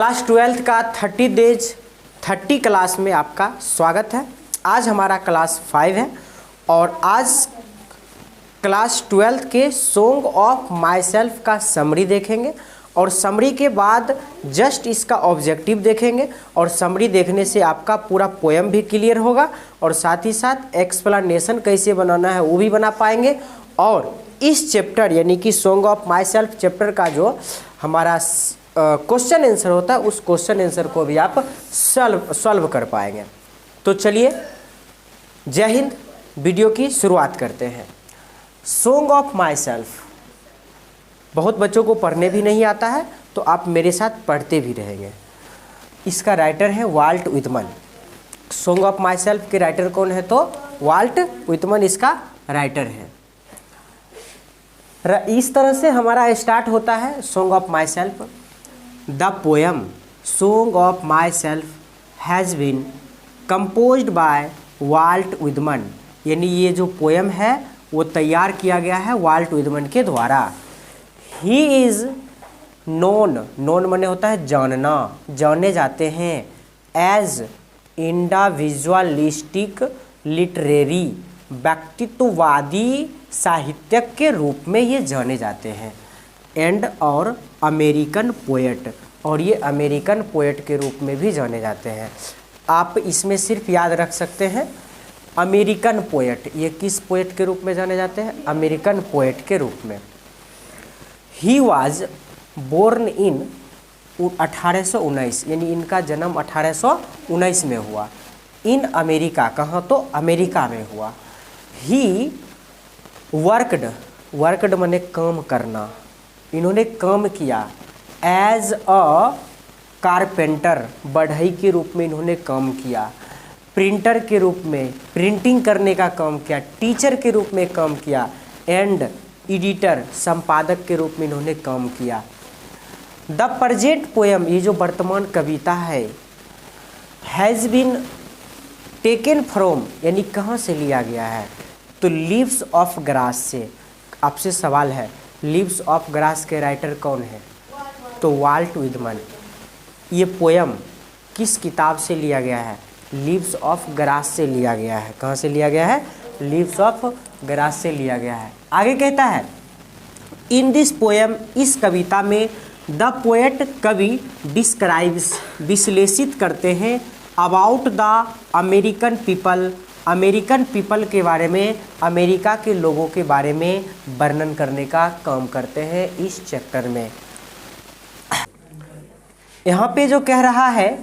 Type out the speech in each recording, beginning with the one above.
Class 12th का 30 days 30 class में आपका स्वागत है। आज हमारा क्लास 5 है और आज क्लास 12th के सॉन्ग ऑफ माई सेल्फ का समरी देखेंगे और समरी के बाद जस्ट इसका ऑब्जेक्टिव देखेंगे और समरी देखने से आपका पूरा पोएम भी क्लियर होगा और साथ ही साथ एक्सप्लेनेशन कैसे बनाना है वो भी बना पाएंगे। और इस चैप्टर यानी कि song of my self chapter का जो हमारा क्वेश्चन आंसर होता है उस क्वेश्चन आंसर को भी आप सॉल्व कर पाएंगे। तो चलिए जय हिंद, वीडियो की शुरुआत करते हैं। सॉन्ग ऑफ माई सेल्फ बहुत बच्चों को पढ़ने भी नहीं आता है तो आप मेरे साथ पढ़ते भी रहेंगे। इसका राइटर है Walt Whitman. Song of myself के राइटर कौन है तो वाल्ट विटमन इसका राइटर है। इस तरह से हमारा स्टार्ट होता है song of myself. The poem song of myself has been composed by Walt Whitman, यानी ये जो पोएम है वो तैयार किया गया है वाल्ट विटमन के द्वारा। ही इज़ नोन माने होता है जानना, जाने जाते हैं। एज इंडिविजुअलिस्टिक लिटरेरी, व्यक्तित्ववादी साहित्यक के रूप में ये जाने जाते हैं। एंड और अमेरिकन पोएट, और ये अमेरिकन पोएट के रूप में भी जाने जाते हैं। आप इसमें सिर्फ याद रख सकते हैं अमेरिकन पोएट, ये किस पोएट के रूप में जाने जाते हैं? अमेरिकन पोएट के रूप में। ही वॉज बोर्न इन 1819, यानी इनका जन्म 1819 में हुआ। इन अमेरिका, कहाँ तो अमेरिका में हुआ। ही वर्कड माने काम करना, इन्होंने काम किया। एज अ कारपेंटर, बढ़ई के रूप में इन्होंने काम किया। प्रिंटर के रूप में प्रिंटिंग करने का काम किया। टीचर के रूप में काम किया। एंड एडिटर, संपादक के रूप में इन्होंने काम किया। द प्रेजेंट पोएम, ये जो वर्तमान कविता है, हैज़ बीन टेकन फ्रॉम, यानी कहाँ से लिया गया है तो लीव्स ऑफ ग्रास से। आपसे सवाल है लीव्स ऑफ ग्रास के राइटर कौन है तो वाल्ट विटमन। ये पोएम किस किताब से लिया गया है? लीव्स ऑफ ग्रास से लिया गया है। कहाँ से लिया गया है? लीव्स ऑफ ग्रास से लिया गया है। आगे कहता है इन दिस पोएम, इस कविता में द पोएट, कवि, डिस्क्राइब्स, विश्लेषित करते हैं about the American people, American people के बारे में, अमेरिका के लोगों के बारे में वर्णन करने का काम करते हैं इस चैप्टर में। यहाँ पे जो कह रहा है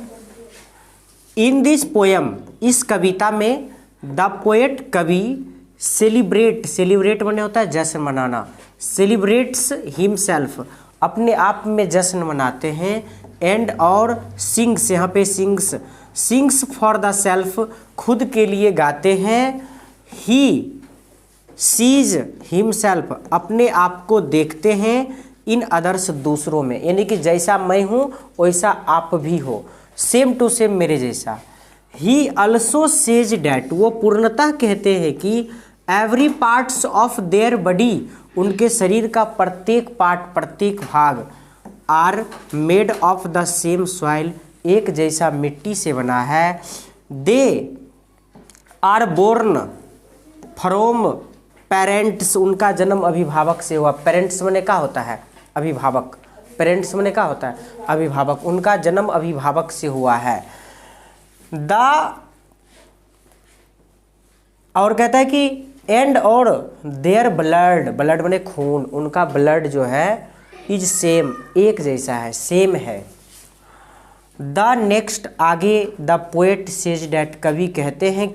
इन दिस पोएम, इस कविता में द पोएट, कवि, सेलिब्रेट माने होता है जश्न मनाना। सेलिब्रेट्स हिमसेल्फ, अपने आप में जश्न मनाते हैं। एंड और सिंग्स, यहाँ पे सिंग्स फॉर द सेल्फ, खुद के लिए गाते हैं। ही सीज हिमसेल्फ, अपने आप को देखते हैं। इन अदर्स, दूसरों में, यानी कि जैसा मैं हूँ वैसा आप भी हो, सेम टू सेम मेरे जैसा। ही ऑल्सो सेज डैट, वो पूर्णतः कहते हैं कि every parts of their body, उनके शरीर का प्रत्येक पार्ट, प्रत्येक भाग, are made of the same soil, एक जैसा मिट्टी से बना है। They are born from parents, उनका जन्म अभिभावक से हुआ। पेरेंट्स माने क्या होता है? अभिभावक। पेरेंट्स माने क्या होता है? अभिभावक। उनका जन्म अभिभावक से हुआ है। और कहता है कि एंड और देयर ब्लड माने खून, उनका ब्लड जो है इज सेम, एक जैसा है, सेम है। द नेक्स्ट, आगे द पोएट सेज डैट, कवि कहते हैं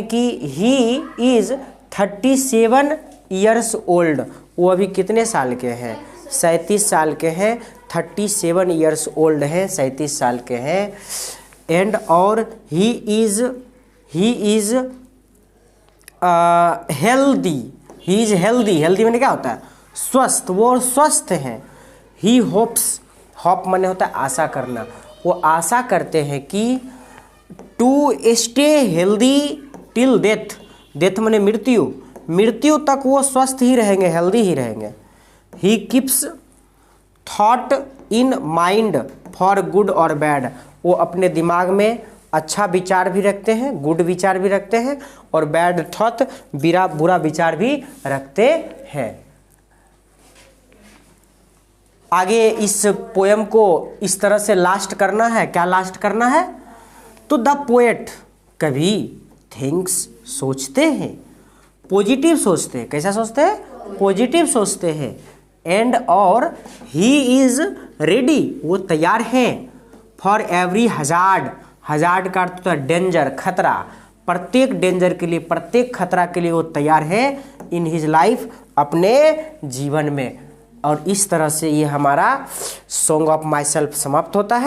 कि ही इज 37 ईयर्स ओल्ड, वो अभी कितने साल के हैं? 37 साल के हैं। 37 ईयर्स ओल्ड है, 37 साल के हैं। एंड और ही इज हेल्दी माने क्या होता है? स्वस्थ, वो स्वस्थ हैं। ही होप्स, होप माने होता है आशा करना, वो आशा करते हैं कि to stay healthy till death माने मृत्यु तक वो स्वस्थ ही रहेंगे, हेल्दी ही रहेंगे। He keeps thought in mind for good और बैड, वो अपने दिमाग में अच्छा विचार भी रखते हैं, गुड विचार भी रखते हैं, और बैड थॉट बुरा विचार भी रखते हैं। आगे इस पोयम को इस तरह से लास्ट करना है। क्या लास्ट करना है? तो द पोएट कभी थिंक्स सोचते हैं, पॉजिटिव सोचते हैं। कैसा सोचते हैं? पॉजिटिव सोचते हैं। एंड और ही इज रेडी, वो तैयार हैं। फॉर एवरी हजार्ड, हजार्ड का अर्थ होता है डेंजर, खतरा। प्रत्येक डेंजर के लिए, प्रत्येक खतरा के लिए वो तैयार है इन हिज लाइफ, अपने जीवन में। और इस तरह से ये हमारा सॉन्ग ऑफ माई सेल्फ समाप्त होता है।